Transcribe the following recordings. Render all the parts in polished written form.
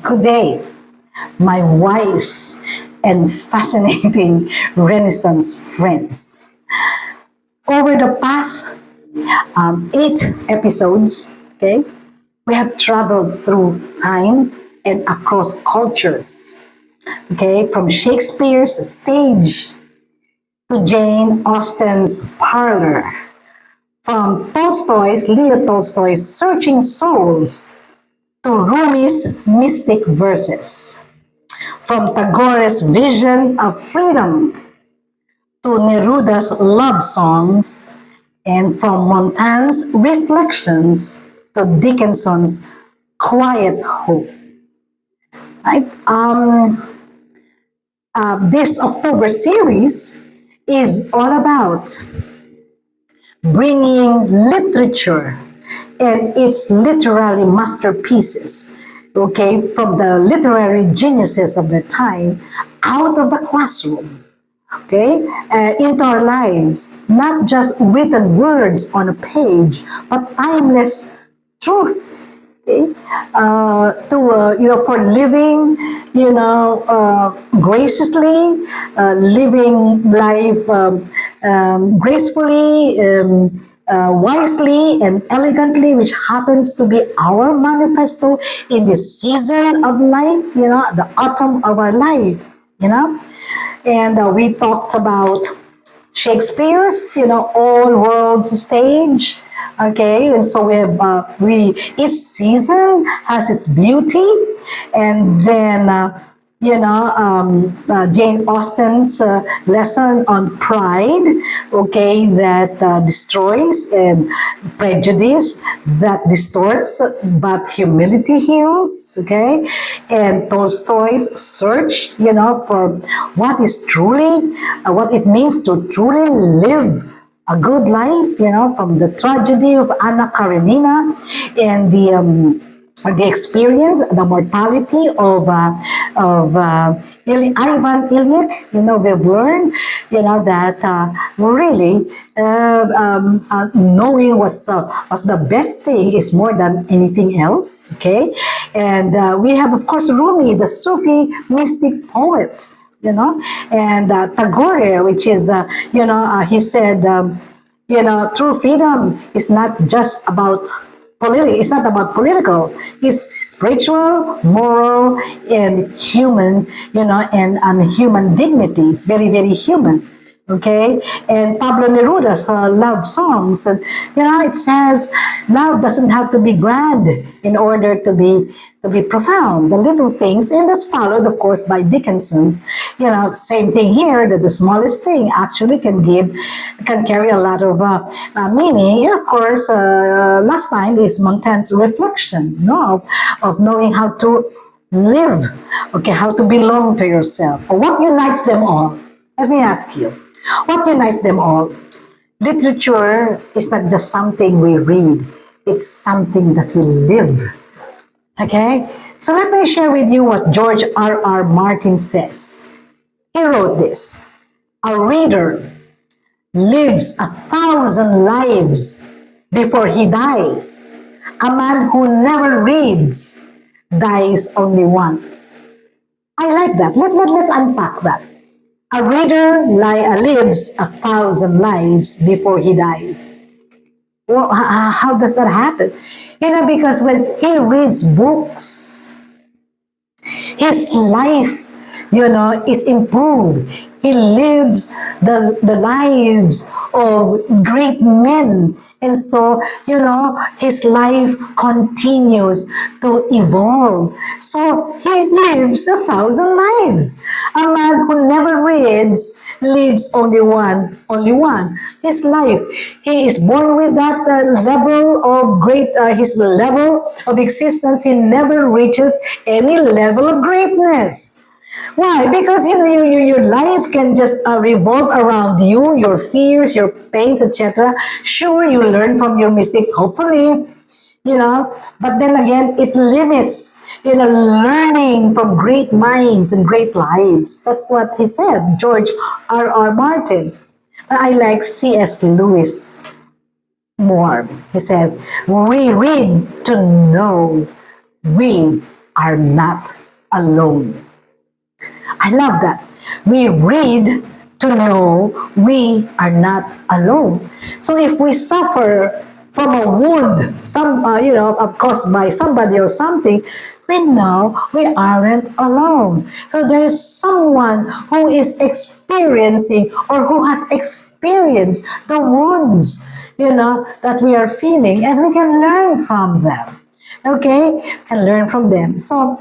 Good day, my wise and fascinating Renaissance friends. Over the past 8 episodes, okay, we have traveled through time and across cultures, okay, from Shakespeare's stage to Jane Austen's parlor, from Leo Tolstoy's Searching Souls to Rumi's mystic verses, from Tagore's vision of freedom to Neruda's love songs, and from Montaigne's reflections to Dickinson's quiet hope. Right? This October series is all about bringing literature and its literary masterpieces, okay, from the literary geniuses of their time out of the classroom, okay, into our lives. Not just written words on a page, but timeless truths. Okay, for living, graciously, living life gracefully, wisely, and elegantly, which happens to be our manifesto in this season of life, the autumn of our life, And we talked about Shakespeare's, all world's stage. Okay, and so each season has its beauty, and then Jane Austen's lesson on pride, okay, that destroys, and prejudice that distorts, but humility heals, okay, and Tolstoy's search, for what is truly, what it means to truly live a good life, from the tragedy of Anna Karenina and the experience, the mortality of Ivan Ilyich. We've learned, that really knowing what's the best thing is more than anything else. Okay, and we have, of course, Rumi, the Sufi mystic poet. And Tagore, which is, he said, true freedom is not just about it's not about political. It's spiritual, moral, and human, and human dignity. It's very, very human. Okay, and Pablo Neruda's love songs, and it says love doesn't have to be grand in order to be profound. The little things, and that's followed, of course, by Dickinson's. Same thing here. That the smallest thing actually can carry a lot of meaning. And of course, last time is Montaigne's reflection, of knowing how to live. Okay, how to belong to yourself. What unites them all? Let me ask you. What unites them all? Literature is not just something we read. It's something that we live. Okay? So let me share with you what George R.R. Martin says. He wrote this: a reader lives 1,000 lives before he dies. A man who never reads dies only once. I like that. Let's unpack that. A reader lives 1,000 lives before he dies. Well, how does that happen? Because when he reads books, his life, is improved. He lives the lives of great men. And so, his life continues to evolve. So he lives 1,000 lives. A man who never reads lives only one. His life. He is born with that level of his level of existence. He never reaches any level of greatness. Why? Because your life can just revolve around you, your fears, your pains, etc. Sure, you learn from your mistakes, hopefully, but then again, it limits, learning from great minds and great lives. That's what he said, George R.R. Martin. But I like C.S. Lewis more. He says, we read to know we are not alone. I love that. We read to know we are not alone. So if we suffer from a wound, caused by somebody or something, we know we aren't alone. So there's someone who is experiencing or who has experienced the wounds, that we are feeling, and we can learn from them. Okay, can learn from them. So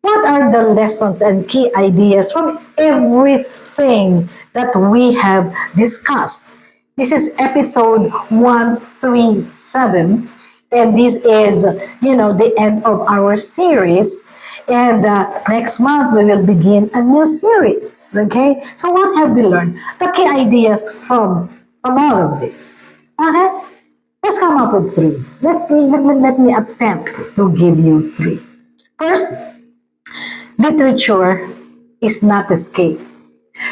what are the lessons and key ideas from everything that we have discussed? This is episode 137, and this is, the end of our series. And next month we will begin a new series. Okay, so what have we learned? The key ideas from all of this. Okay, let's come up with three. Let me attempt to give you three. First, literature is not escape.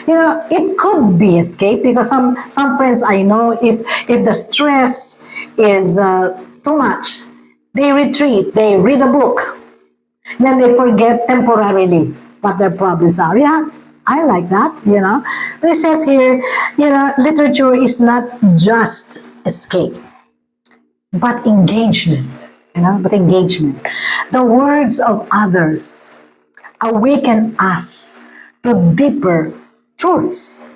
It could be escape because some friends I know, if the stress is too much, they retreat, they read a book, then they forget temporarily what their problems are. Yeah, I like that. But it says here, literature is not just escape, but engagement. But engagement. The words of others awaken us to deeper truths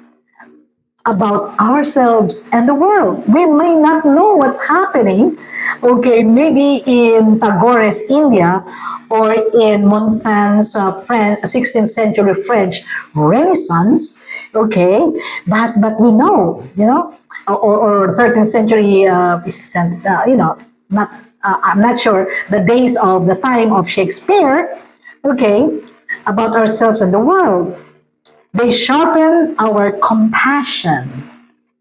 about ourselves and the world. We may not know what's happening, okay, maybe in Tagore's India or in Montaigne's 16th century French Renaissance, okay, but we know, or 13th century, not I'm not sure the days of the time of Shakespeare, okay, about ourselves and the world. They sharpen our compassion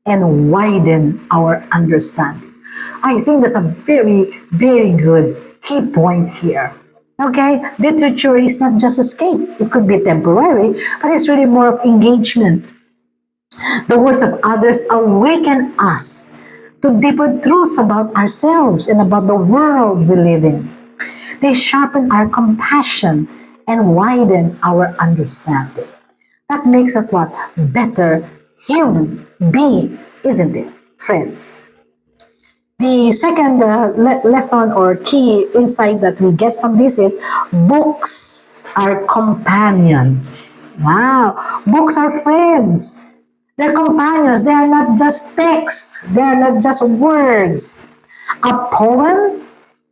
and widen our understanding. I think that's a very, very good key point here. Okay, literature is not just escape. It could be temporary, but it's really more of engagement. The words of others awaken us to deeper truths about ourselves and about the world we live in. They sharpen our compassion and widen our understanding. That makes us what? Better human beings, isn't it, friends? The second lesson or key insight that we get from this is books are companions. Wow, books are friends. They're companions. They are not just text. They are not just words. A poem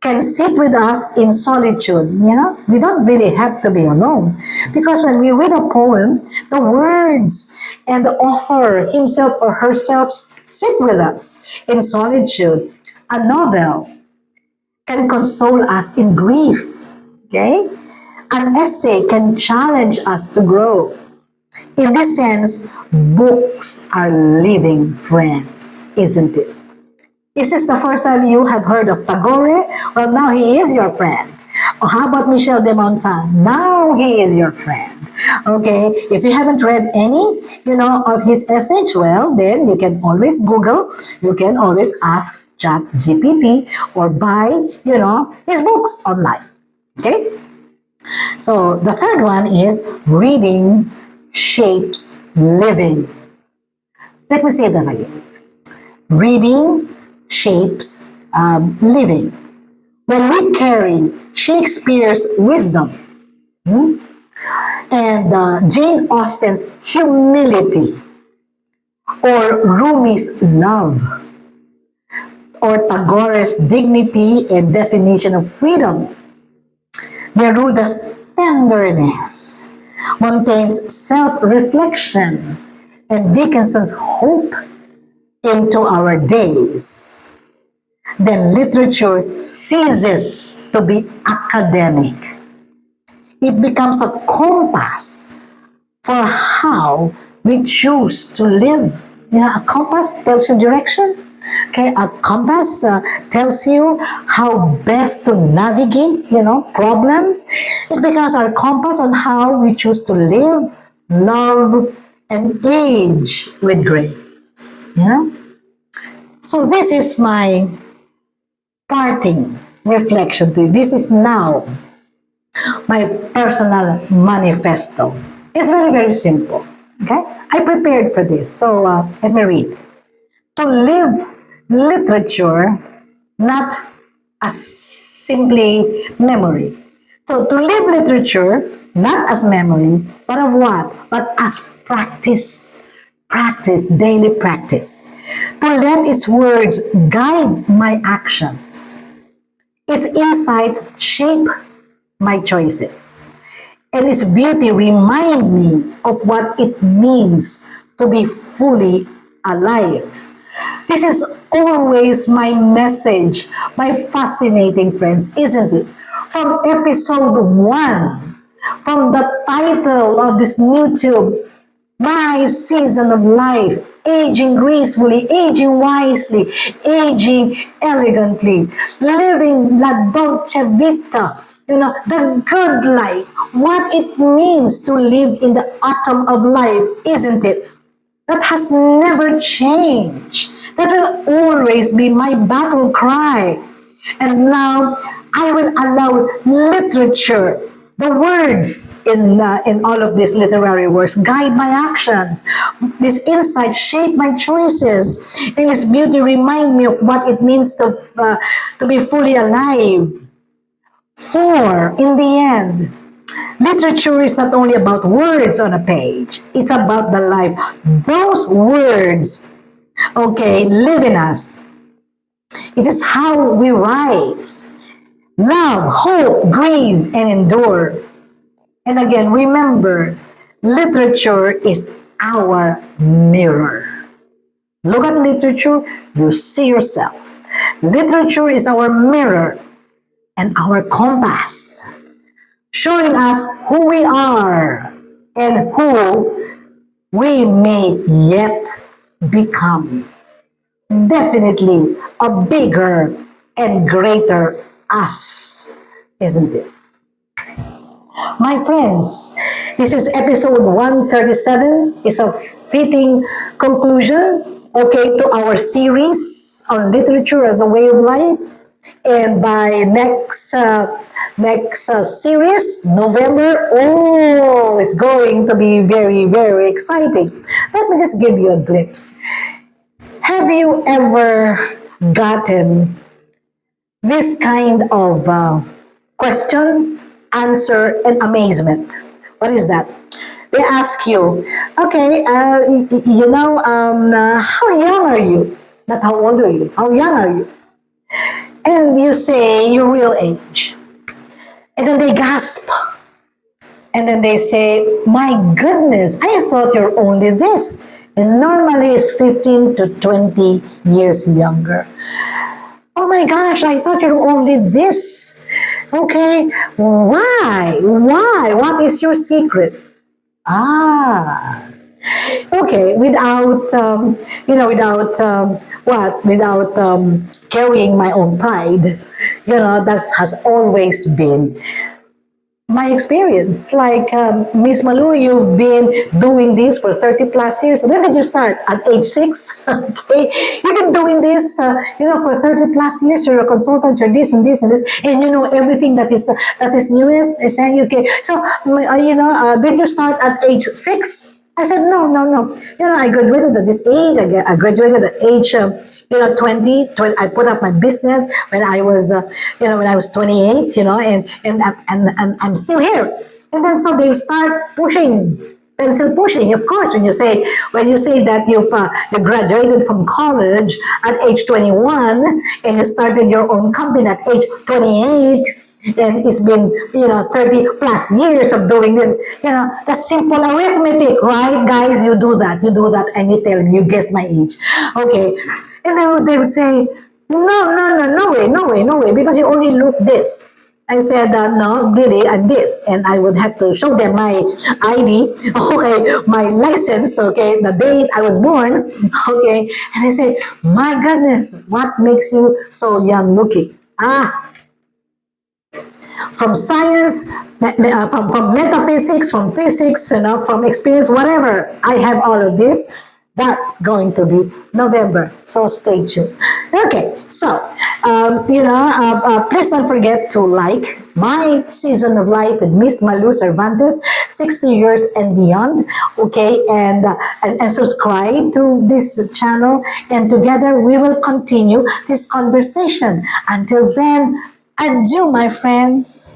can sit with us in solitude. We don't really have to be alone. Because when we read a poem, the words and the author himself or herself sit with us in solitude. A novel can console us in grief. Okay? An essay can challenge us to grow. In this sense, books are living friends, isn't it? Is this the first time you have heard of Tagore? Well, now he is your friend. Or how about Michel de Montaigne? Now he is your friend. Okay, if you haven't read any, of his essays, well, then you can always Google, you can always ask ChatGPT or buy, his books online. Okay? So the third one is reading shapes living. Let me say that again. Reading shapes living. When we carry Shakespeare's wisdom and Jane Austen's humility, or Rumi's love, or Tagore's dignity and definition of freedom, Neruda's tenderness, Montaigne's self-reflection, and Dickinson's hope into our days, then literature ceases to be academic. It becomes a compass for how we choose to live. A compass tells you direction. Okay, a compass tells you how best to navigate, problems. It becomes our compass on how we choose to live, love, and age with grace. So this is my parting reflection to you. This is now my personal manifesto. It's very, very simple. Okay? I prepared for this. So let me read. To live literature, not as simply memory. So to live literature, not as memory, but of what? But as practice. Practice, daily practice. To let its words guide my actions. Its insights shape my choices. And its beauty remind me of what it means to be fully alive. This is always my message, my fascinating friends, isn't it? From episode 1, from the title of this YouTube, My Season of Life, aging gracefully, aging wisely, aging elegantly, living la dolce vita, the good life, what it means to live in the autumn of life, isn't it? That has never changed. That will always be my battle cry. And now I will allow literature, the words in all of these literary works, guide my actions. These insights shape my choices. And this beauty remind me of what it means to be fully alive. For in the end, literature is not only about words on a page, it's about the life those words, okay, live in us. It is how we rise, love, hope, grieve, and endure. And again, remember, literature is our mirror. Look at literature, you see yourself. Literature is our mirror and our compass, showing us who we are and who we may yet become. Definitely a bigger and greater us, isn't it? My friends, this is episode 137. It's a fitting conclusion, okay, to our series on literature as a way of life. And by next series, November, oh, it's going to be very, very exciting. Let me just give you a glimpse. Have you ever gotten this kind of question, answer, and amazement? What is that? They ask you, okay, how young are you? Not how old are you? How young are you? And you say your real age. And then they gasp. And then they say, my goodness, I thought you're only this. And normally it's 15 to 20 years younger. Oh my gosh, I thought you're only this. Okay, why? Why? What is your secret? Ah, okay, without carrying my own pride, that has always been my experience. Like, Miss Malu, you've been doing this for 30 plus years. When did you start? At age 6? Okay. You've been doing this, for 30 plus years. You're a consultant, you're this and this and this. And you know everything that is newest. I said, okay. So, did you start at age 6? I said, no, no, no. I graduated at this age. I graduated at age 20, I put up my business when I was, when I was 28, and I'm still here. And then so they start pushing, pencil pushing. Of course, when you say that you graduated from college at age 21 and you started your own company at age 28, and it's been 30 plus years of doing this, that's simple arithmetic, right, guys? You do that and you tell me, you guess my age. Okay. And then they would say, no, no, no, no way, no way, no way, because you only look this. I said, no, really, I'm this. And I would have to show them my ID, okay, my license, okay, the date I was born, okay. And they say, my goodness, what makes you so young looking? From science, from metaphysics, from physics, from experience, whatever. I have all of this. That's going to be November, so stay tuned. Okay, so please don't forget to like my season of life with Miss Malu Cervantes, 60 years and beyond. Okay, and subscribe to this channel, and together we will continue this conversation. Until then, adieu, my friends.